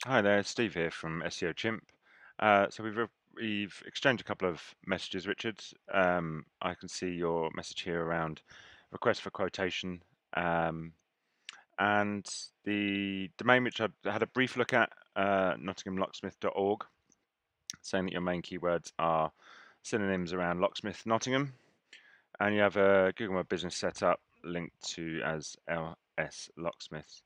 Hi there, Steve here from SEO Chimp. We've exchanged a couple of messages, Richard. I can see your message here around request for quotation, and the domain which I had a brief look at, nottinghamlocksmith.org, saying that your main keywords are synonyms around locksmith Nottingham, and you have a Google My Business setup linked to as LS Locksmith.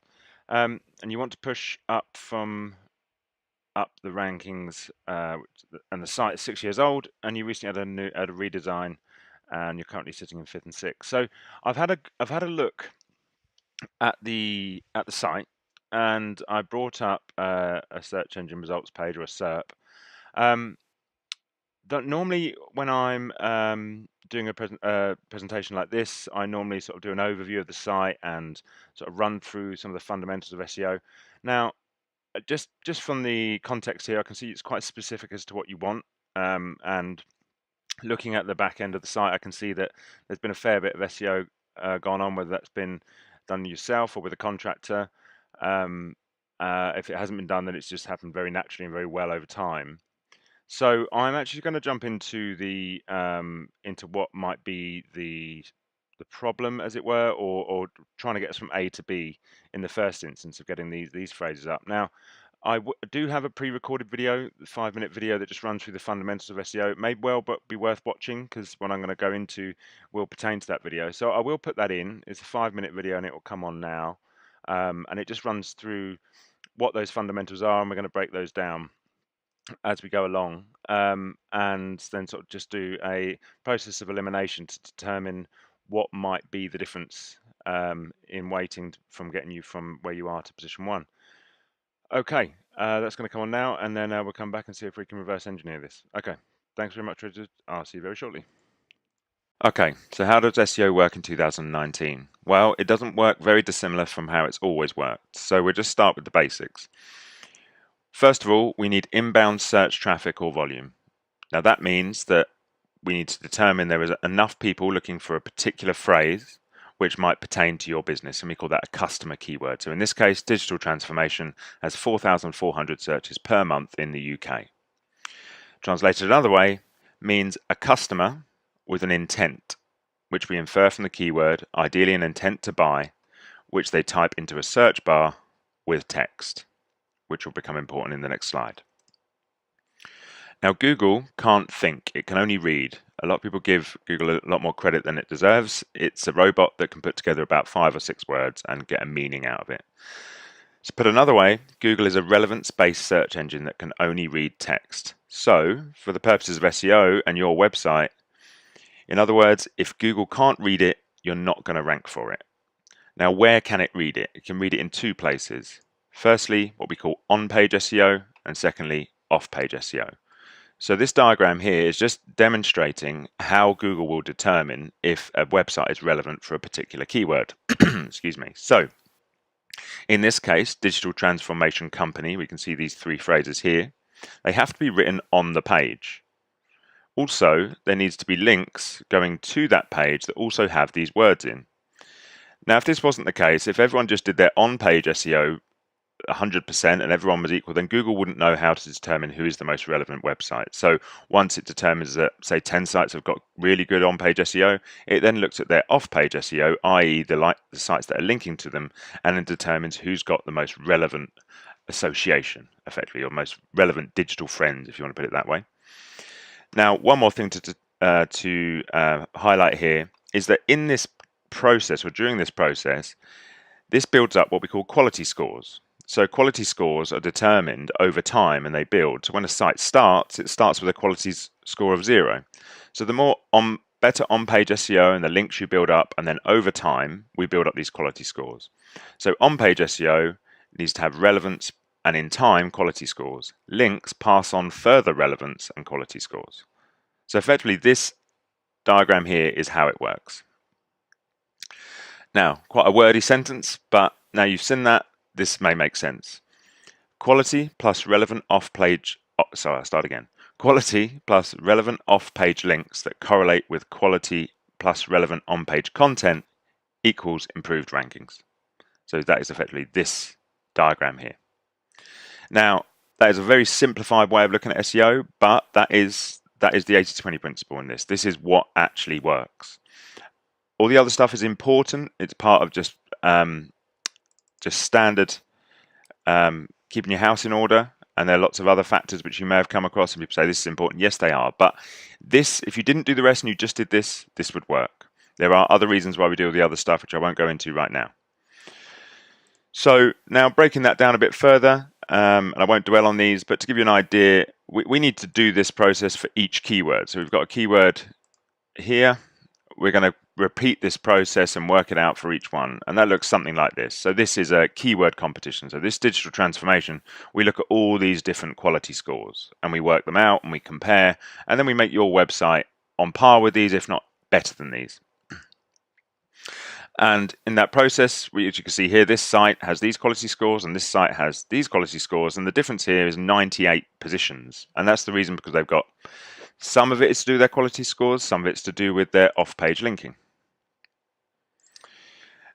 And you want to push up the rankings, and the site is 6 years old, and you recently had a redesign, and you're currently sitting in fifth and sixth. So I've had a look at the site, and I brought up a search engine results page, or a SERP. Um, that normally when I'm doing a presentation like this, I normally sort of do an overview of the site and sort of run through some of the fundamentals of SEO. Now, just from the context here, I can see it's quite specific as to what you want. And looking at the back end of the site, I can see that there's been a fair bit of SEO gone on, whether that's been done yourself or with a contractor. If it hasn't been done, then it's just happened very naturally and very well over time. So I'm actually going to jump into the into what might be the problem, as it were, or trying to get us from A to B in the first instance of getting these phrases up. Now, do have a pre-recorded video, the 5-minute video that just runs through the fundamentals of SEO. It may well but be worth watching, because what I'm going to go into will pertain to that video. So I will put that in. It's a 5-minute video, and it will come on now, and it just runs through what those fundamentals are, and we're going to break those down as we go along, and then sort of just do a process of elimination to determine what might be the difference in weighting from getting you from where you are to position one. Okay, that's going to come on now, and then we'll come back and see if we can reverse engineer this. Okay, thanks very much, Richard. I'll see you very shortly. Okay, so how does SEO work in 2019? Well, it doesn't work very dissimilar from how it's always worked. So we'll just start with the basics. First of all, we need inbound search traffic or volume. Now that means that we need to determine there is enough people looking for a particular phrase which might pertain to your business, and we call that a customer keyword. So in this case, digital transformation has 4,400 searches per month in the UK. Translated another way means a customer with an intent, which we infer from the keyword, ideally an intent to buy, which they type into a search bar with text, which will become important in the next slide. Now, Google can't think, it can only read. A lot of people give Google a lot more credit than it deserves. It's a robot that can put together about 5 or 6 words and get a meaning out of it. So put another way, Google is a relevance-based search engine that can only read text. So, for the purposes of SEO and your website, in other words, if Google can't read it, you're not going to rank for it. Now, where can it read it? It can read it in 2 places. Firstly, what we call on-page SEO, and secondly, off-page SEO. So this diagram here is just demonstrating how Google will determine if a website is relevant for a particular keyword. Excuse me. So in this case, digital transformation company, we can see these 3 phrases here. They have to be written on the page. Also, there needs to be links going to that page that also have these words in. Now, if this wasn't the case, if everyone just did their on-page SEO 100% and everyone was equal, then Google wouldn't know how to determine who is the most relevant website. So once it determines that, say, 10 sites have got really good on-page SEO, it then looks at their off-page SEO, i.e. the sites that are linking to them, and then determines who's got the most relevant association, effectively, or most relevant digital friends, if you want to put it that way. Now, one more thing to highlight here is that in this process, or during this process, this builds up what we call quality scores. So quality scores are determined over time and they build. So when a site starts, it starts with a quality score of 0. So the more better on-page SEO and the links you build up, and then over time, we build up these quality scores. So on-page SEO needs to have relevance, and in time, quality scores. Links pass on further relevance and quality scores. So effectively, this diagram here is how it works. Now, quite a wordy sentence, but now you've seen that, this may make sense. Quality plus relevant off-page, Quality plus relevant off-page links that correlate with quality plus relevant on-page content equals improved rankings. So that is effectively this diagram here. Now, that is a very simplified way of looking at SEO, but that is the 80-20 principle in this. This is what actually works. All the other stuff is important. It's part of just standard keeping your house in order. And there are lots of other factors which you may have come across, and people say this is important. Yes, they are. But this, if you didn't do the rest and you just did this, this would work. There are other reasons why we do all the other stuff, which I won't go into right now. So now breaking that down a bit further, and I won't dwell on these, but to give you an idea, we need to do this process for each keyword. So we've got a keyword here. We're going to repeat this process and work it out for each one. And that looks something like this. So this is a keyword competition. So this digital transformation, we look at all these different quality scores and we work them out and we compare, and then we make your website on par with these, if not better than these. And in that process, as you can see here, this site has these quality scores and this site has these quality scores. And the difference here is 98 positions. And that's the reason, because they've got some of it is to do with their quality scores, some of it's to do with their off-page linking.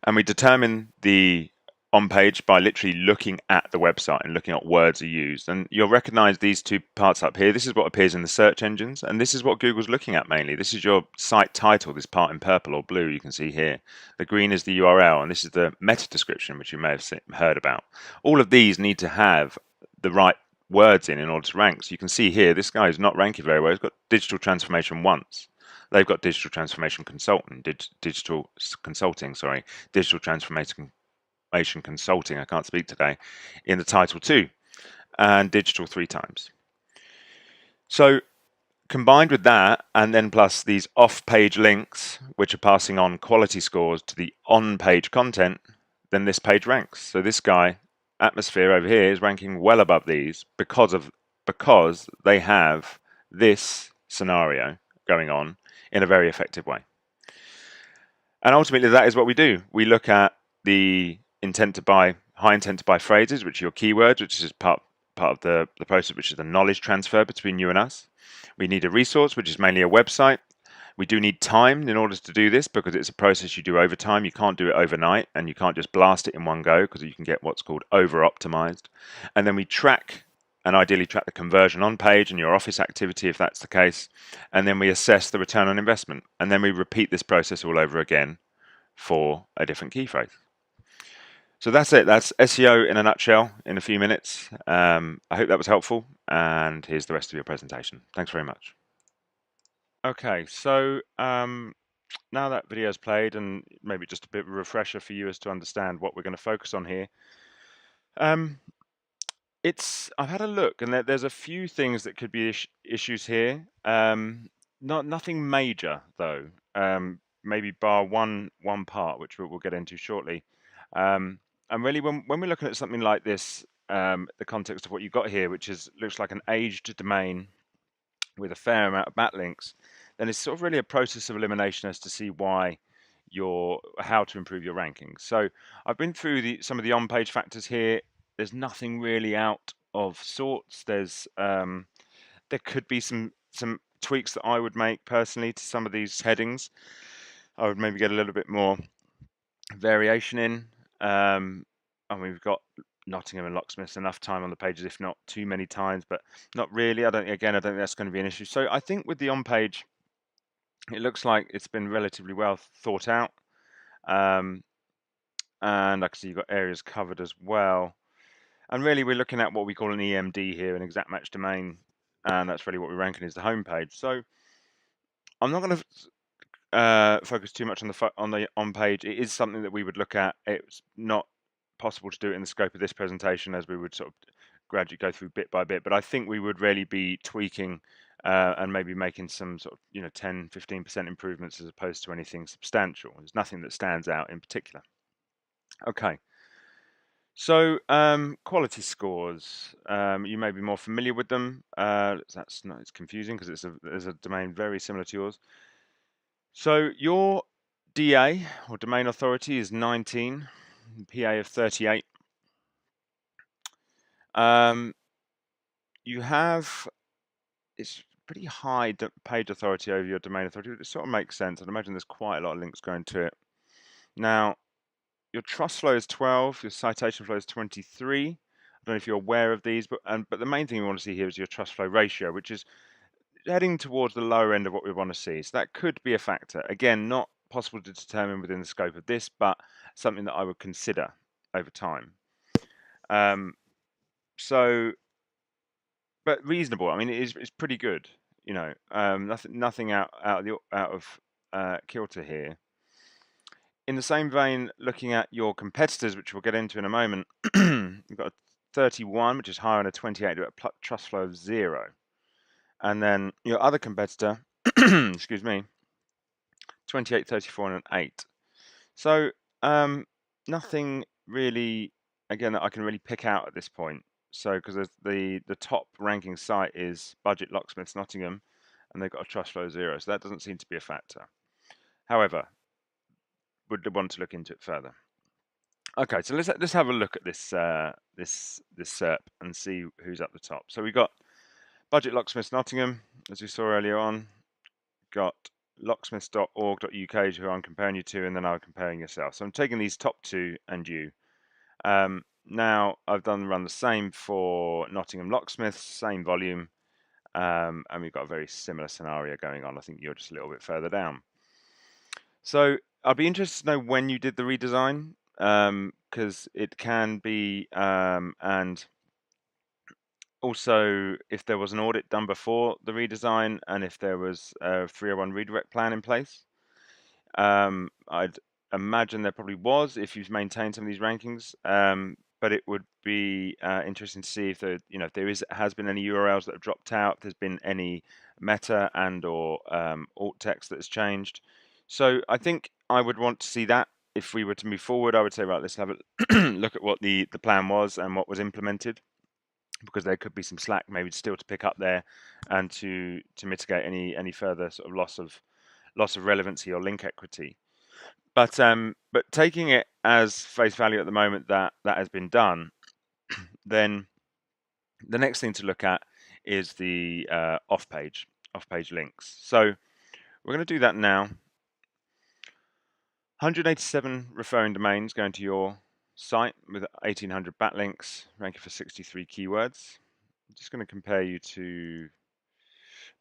And we determine the on-page by literally looking at the website and looking at words are used. And you'll recognize these two parts up here. This is what appears in the search engines, and this is what Google's looking at mainly. This is your site title, this part in purple or blue you can see here. The green is the URL, and this is the meta description, which you may have heard about. All of these need to have the right words in order to rank. So you can see here, this guy is not ranking very well. He's got digital transformation once. They've got digital transformation consultant, digital transformation consulting, I can't speak today, in the title 2, and digital 3 times. So combined with that, and then plus these off-page links, which are passing on quality scores to the on-page content, then this page ranks. So this guy, Atmosphere over here, is ranking well above these because they have this scenario going on in a very effective way. And ultimately, that is what we do. We look at the intent to buy, high intent to buy phrases, which are your keywords, which is part of the process, which is the knowledge transfer between you and us. We need a resource, which is mainly a website. We do need time in order to do this, because it's a process you do over time. You can't do it overnight, and you can't just blast it in one go, because you can get what's called over-optimized. And then we track, and ideally track the conversion on page and your office activity if that's the case. And then we assess the return on investment. And then we repeat this process all over again for a different key phrase. So that's it. That's SEO in a nutshell in a few minutes. I hope that was helpful. And here's the rest of your presentation. Thanks very much. Okay, so now that video's played, and maybe just a bit of a refresher for you as to understand what we're going to focus on here. I've had a look, and there's a few things that could be issues here. Nothing major though. Maybe bar one part, which we'll get into shortly. And really, when we're looking at something like this, the context of what you've got here, which looks like an aged domain with a fair amount of backlinks, then it's sort of really a process of elimination as to see how to improve your rankings. So I've been through some of the on-page factors here. There's nothing really out of sorts. There could be some tweaks that I would make personally to some of these headings. I would maybe get a little bit more variation in. And we've got Nottingham and Locksmiths enough time on the pages, if not too many times, but not really. I don't think that's going to be an issue. So I think with the on-page, it looks like it's been relatively well thought out. And I can see you've got areas covered as well. And really, we're looking at what we call an EMD here, an exact match domain, and that's really what we're ranking is the homepage. So I'm not going to focus too much on the on-page. It is something that we would look at. It's not possible to do it in the scope of this presentation, as we would sort of gradually go through bit by bit. But I think we would really be tweaking and maybe making some sort of 10-15% improvements as opposed to anything substantial. There's nothing that stands out in particular. Okay. So quality scores, you may be more familiar with them. It's confusing because there's a domain very similar to yours. So your DA or domain authority is 19, PA of 38. It's pretty high page authority over your domain authority. It sort of makes sense. I'd imagine there's quite a lot of links going to it. Now, your trust flow is 12, your citation flow is 23. don't know if you're aware of these, but the main thing we want to see here is your trust flow ratio, which is heading towards the lower end of what we want to see. So that could be a factor. Again, not possible to determine within the scope of this, but something that I would consider over time. So, but reasonable. I mean, it's pretty good. You know, nothing out of kilter here. In the same vein, looking at your competitors, which we'll get into in a moment, you've got a 31, which is higher, and a 28 with a trust flow of 0. And then your other competitor, excuse me, 28, 34, and an 8. So nothing really, again, that I can really pick out at this point. So because the top ranking site is Budget Locksmiths Nottingham, and they've got a trust flow of 0, so that doesn't seem to be a factor. However, would want to look into it further. Okay, so let's have a look at this this SERP and see who's at the top. So we got Budget Locksmiths Nottingham, as we saw earlier on. Got locksmiths.org.uk, who I'm comparing you to, and then I'm comparing yourself. So I'm taking these top two and you. Now I've run the same for Nottingham Locksmiths, same volume, and we've got a very similar scenario going on. I think you're just a little bit further down. So I'd be interested to know when you did the redesign, because it can be, and also if there was an audit done before the redesign, and if there was a 301 redirect plan in place. I'd imagine there probably was if you've maintained some of these rankings, but it would be interesting to see if if there has been any URLs that have dropped out, if there's been any meta and or alt text that has changed. So I think I would want to see that. If we were to move forward, I would say, right, let's have a look at what the plan was and what was implemented, because there could be some slack maybe still to pick up there, and to mitigate any further sort of loss of relevancy or link equity. But taking it as face value at the moment that has been done, then the next thing to look at is the off-page links. So we're going to do that now. 187 referring domains going to your site with 1,800 backlinks, ranking for 63 keywords. I'm just going to compare you to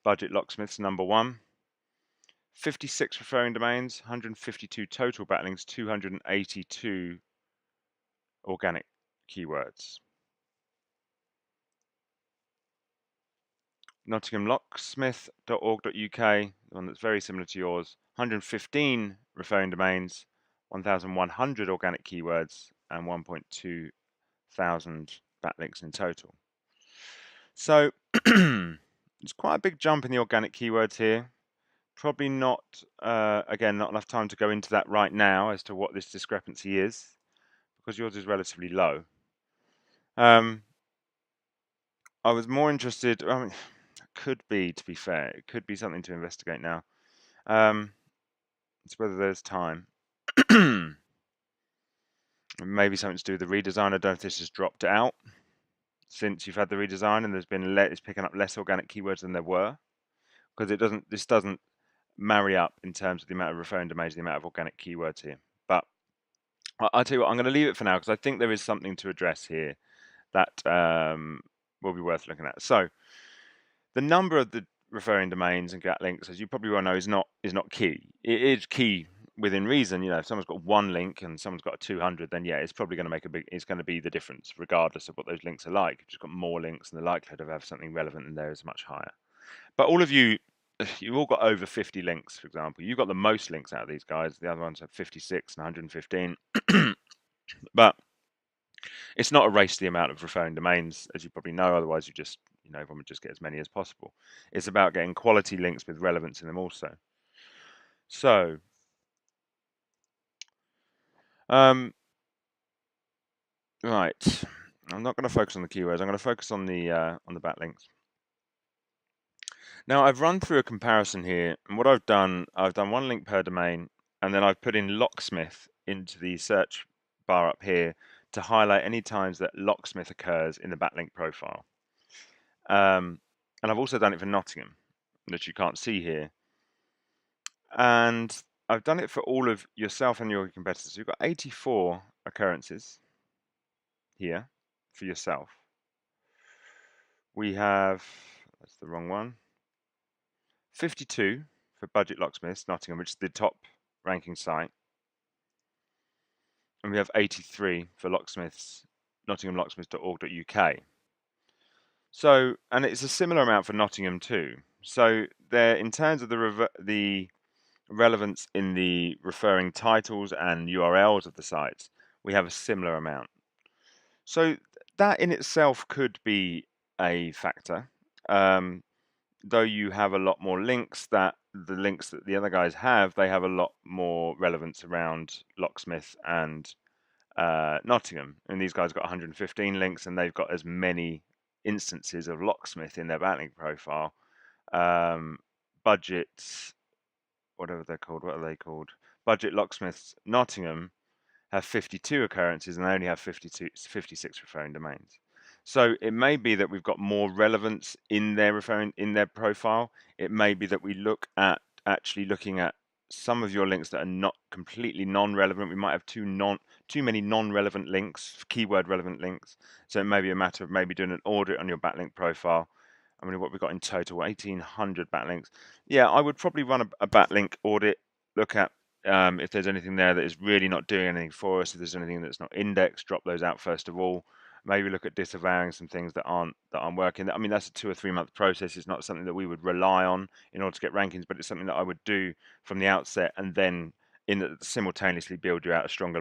Budget Locksmiths number 1. 56 referring domains, 152 total backlinks, 282 organic keywords. NottinghamLocksmith.org.uk, the one that's very similar to yours, 115 referring domains, 1,100 organic keywords, and 1.2 thousand backlinks in total. So it's quite a big jump in the organic keywords here. Probably not, again, not enough time to go into that right now as to what this discrepancy is, because yours is relatively low. I was more interested, I mean, could be, to be fair, it could be something to investigate now. It's whether there's time. Maybe something to do with the redesign. I don't know if this has dropped out since you've had the redesign, and there's been it's picking up less organic keywords than there were, because this doesn't marry up in terms of the amount of referring domains, the amount of organic keywords here. But I'll tell you what, I'm going to leave it for now, because I think there is something to address here that will be worth looking at. So the number of the referring domains and get links, as you probably well know, is not key. It is key within reason. If someone's got one link and someone's got 200, then yeah, it's probably going to make it's going to be the difference, regardless of what those links are like. If you've got more links, and the likelihood of having something relevant in there is much higher. But all of you've all got over 50 links, for example. You've got the most links out of these guys. The other ones have 56 and 115. But it's not a race to the amount of referring domains, as you probably know. Otherwise, everyone would just get as many as possible. It's about getting quality links with relevance in them also. So, right. I'm not going to focus on the keywords. I'm going to focus on the backlinks. Now, I've run through a comparison here, and what I've done one link per domain, and then I've put in locksmith into the search bar up here to highlight any times that locksmith occurs in the backlink profile. And I've also done it for Nottingham, that you can't see here. And I've done it for all of yourself and your competitors. You've got 84 occurrences here. for yourself. We have, that's the wrong one, 52 for Budget Locksmiths Nottingham, which is the top ranking site. And we have 83 for locksmiths, nottinghamlocksmiths.org.uk. So, and it's a similar amount for Nottingham too. So there, in terms of the relevance in the referring titles and URLs of the sites, we have a similar amount. So that in itself could be a factor. Though you have a lot more links, that the links that the other guys have, they have a lot more relevance around locksmith and Nottingham. And these guys got 115 links, and they've got as many instances of locksmith in their backlink profile. Budgets, whatever they're called, what are they called? Budget locksmiths Nottingham have 52 occurrences, and they only have 56 referring domains. So it may be that we've got more relevance in their profile. It may be that we look at actually looking at some of your links that are not completely non-relevant. We might have too many non-relevant links, keyword relevant links. So it may be a matter of maybe doing an audit on your backlink profile. I mean, what we've got in total, 1,800 backlinks. Yeah, I would probably run a backlink audit, look at if there's anything there that is really not doing anything for us. If there's anything that's not indexed, drop those out first of all. Maybe look at disavowing some things that aren't working. I mean, that's a 2 or 3 month process. It's not something that we would rely on in order to get rankings, but it's something that I would do from the outset, and then simultaneously build you out a stronger,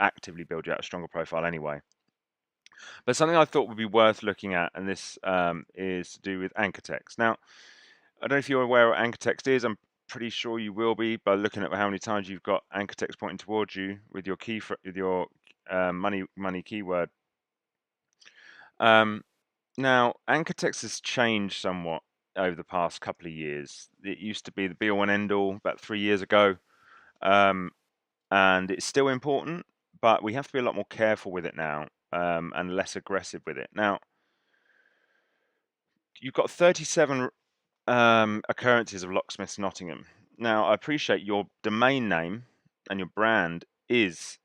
actively build you out a stronger profile anyway. But something I thought would be worth looking at, and this is to do with anchor text. Now, I don't know if you're aware what anchor text is. I'm pretty sure you will be by looking at how many times you've got anchor text pointing towards you with your money keyword. Now, anchor text has changed somewhat over the past couple of years. It used to be the be-all and end-all about 3 years ago, and it's still important, but we have to be a lot more careful with it now, and less aggressive with it. Now, you've got 37 occurrences of Locksmiths Nottingham. Now, I appreciate your domain name and your brand is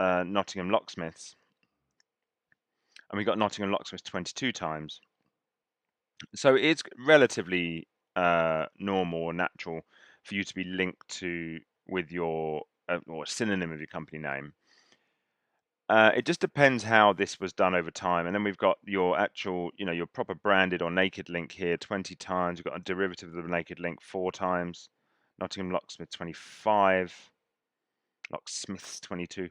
Nottingham Locksmiths, and we got Nottingham Locksmiths 22 times. So it's relatively normal or natural for you to be linked to with your or a synonym of your company name. It just depends how this was done over time. And then we've got your actual, your proper branded or naked link here 20 times. We've got a derivative of the naked link 4 times. Nottingham Locksmith 25. Locksmiths 22.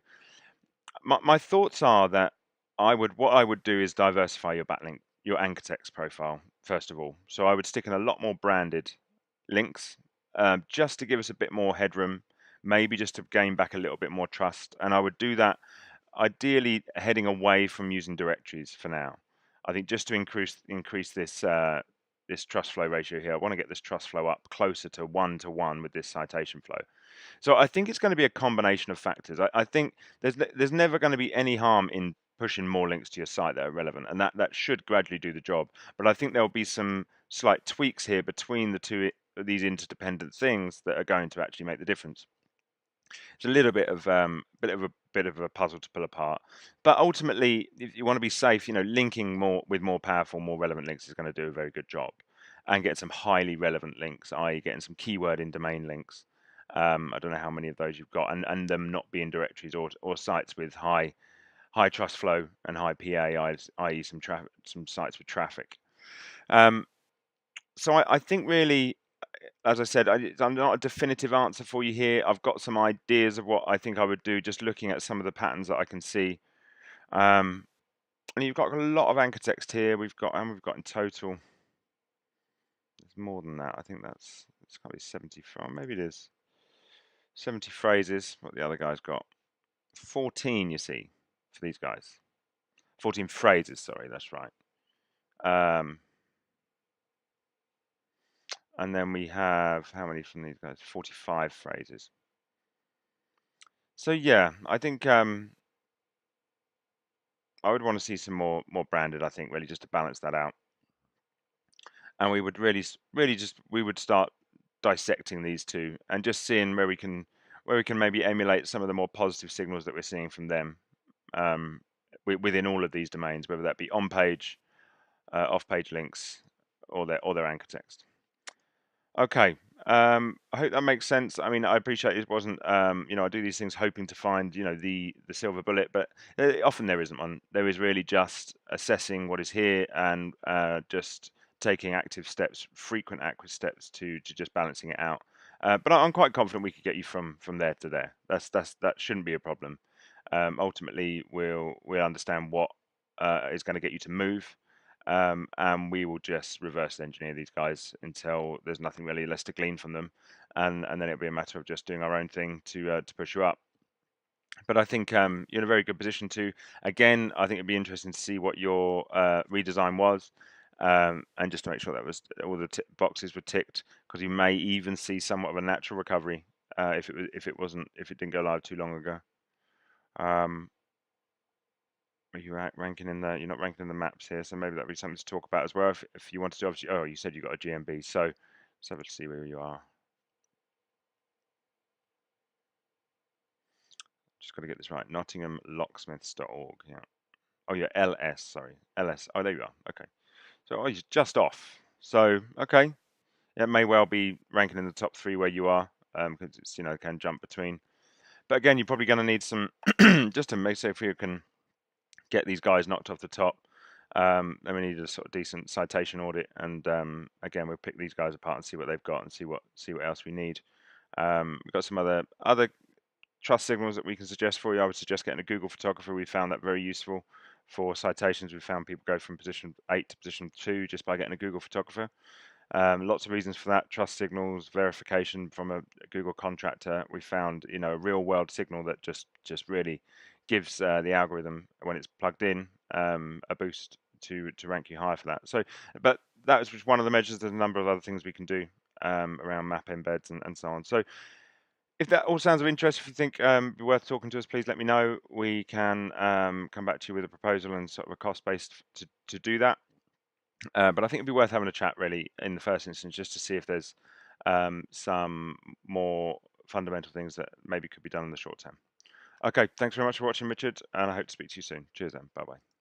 My thoughts are that what I would do is diversify your backlink, your anchor text profile, first of all. So I would stick in a lot more branded links, just to give us a bit more headroom, maybe just to gain back a little bit more trust. And I would do that ideally heading away from using directories for now. I think just to increase this this trust flow ratio here, I want to get this trust flow up closer to 1-to-1 with this citation flow. So I think it's going to be a combination of factors. I think there's never going to be any harm in pushing more links to your site that are relevant, and that should gradually do the job. But I think there will be some slight tweaks here between these interdependent things that are going to actually make the difference. It's a little bit of a puzzle to pull apart, but ultimately, if you want to be safe, linking with more powerful, more relevant links is going to do a very good job, and get some highly relevant links, i.e., getting some keyword in domain links. I don't know how many of those you've got, and them not being directories or sites with high trust flow and high PA, i.e., some sites with traffic. So I think really, as I said, I'm not a definitive answer for you here. I've got some ideas of what I think I would do, just looking at some of the patterns that I can see. And you've got a lot of anchor text here. We've got in total, there's more than that. I think it's got to be 75. Maybe it is 70 phrases. What the other guys got? 14, you see, for these guys. 14 phrases. Sorry, that's right. And then we have, how many from these guys? 45 phrases. So yeah, I think I would want to see some more branded, I think, really, just to balance that out. And we would really we would start dissecting these two and just seeing where we can maybe emulate some of the more positive signals that we're seeing from them, within all of these domains, whether that be on page, off page links, or their anchor text. Okay. I hope that makes sense. I mean, I appreciate it wasn't, I do these things hoping to find, the silver bullet, but often there isn't one. There is really just assessing what is here and just taking active steps, frequent active steps to just balancing it out. But I'm quite confident we could get you from there to there. That shouldn't be a problem. Ultimately, we'll understand what is going to get you to move, and we will just reverse engineer these guys until there's nothing really less to glean from them, and then it'll be a matter of just doing our own thing to push you up. But I think you're in a very good position to. Again, I think it'd be interesting to see what your redesign was, and just to make sure that was all the boxes were ticked, because you may even see somewhat of a natural recovery if it didn't go live too long ago. Um, Are you ranking in the? You're not ranking in the maps here, so maybe that'd be something to talk about as well. If you wanted to, obviously. Oh, you said you got a GMB, so let's have a see where you are. Just got to get this right. NottinghamLocksmiths.org. Yeah. Oh, yeah. LS. Sorry. LS. Oh, there you are. Okay. So you're just off. So okay. Yeah, it may well be ranking in the top 3 where you are, because it's can jump between. But again, you're probably going to need some just to make sure if you can get these guys knocked off the top. Then we need a sort of decent citation audit, and again, we'll pick these guys apart and see what they've got and see what else we need. We've got some other trust signals that we can suggest for you. I would suggest getting a Google photographer. We found that very useful for citations. We found people go from position 8 to position 2 just by getting a Google photographer. Lots of reasons for that. Trust signals, verification from a Google contractor. We found, a real world signal that just really gives the algorithm, when it's plugged in, a boost to rank you higher for that. So, but that was just one of the measures. There's a number of other things we can do around map embeds and so on. So, if that all sounds of interest, if you think it'd be worth talking to us, please let me know. We can come back to you with a proposal and sort of a cost base to do that. But I think it'd be worth having a chat really in the first instance, just to see if there's some more fundamental things that maybe could be done in the short term. Okay, thanks very much for watching, Richard, and I hope to speak to you soon. Cheers then. Bye bye.